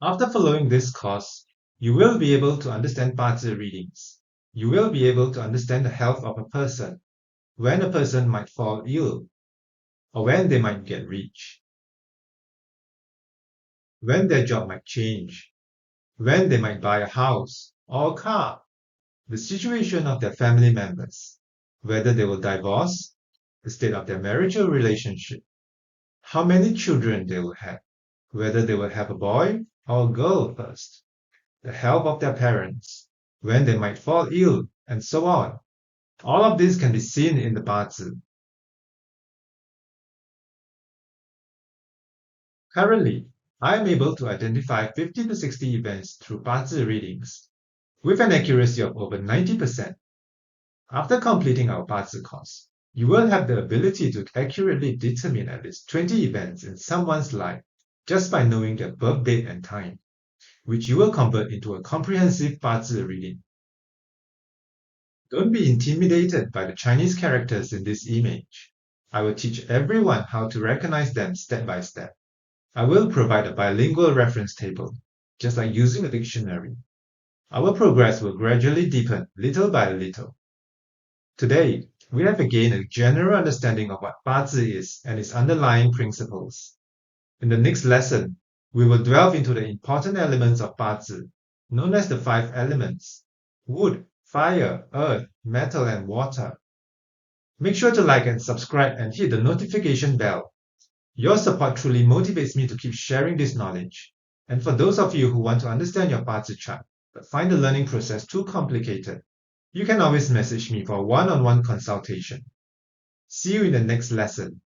After following this course, you will be able to understand BaZi readings. You will be able to understand the health of a person, when a person might fall ill, or when they might get rich, when their job might change, when they might buy a house or a car, the situation of their family members, whether they will divorce, the state of their marital relationship, how many children they will have, whether they will have a boy or a girl first, the health of their parents, when they might fall ill, and so on. All of this can be seen in the BaZi. Currently, I am able to identify 50 to 60 events through BaZi readings, with an accuracy of over 90%. After completing our BaZi course, you will have the ability to accurately determine at least 20 events in someone's life just by knowing their birth date and time, which you will convert into a comprehensive BaZi reading. Don't be intimidated by the Chinese characters in this image. I will teach everyone how to recognize them step by step. I will provide a bilingual reference table, just like using a dictionary. Our progress will gradually deepen little by little. Today, we have gained a general understanding of what BaZi is and its underlying principles. In the next lesson, we will delve into the important elements of BaZi, known as the 5 elements: wood, fire, earth, metal, and water. Make sure to like and subscribe and hit the notification bell. Your support truly motivates me to keep sharing this knowledge. And for those of you who want to understand your BaZi chart but find the learning process too complicated, you can always message me for a one-on-one consultation. See you in the next lesson.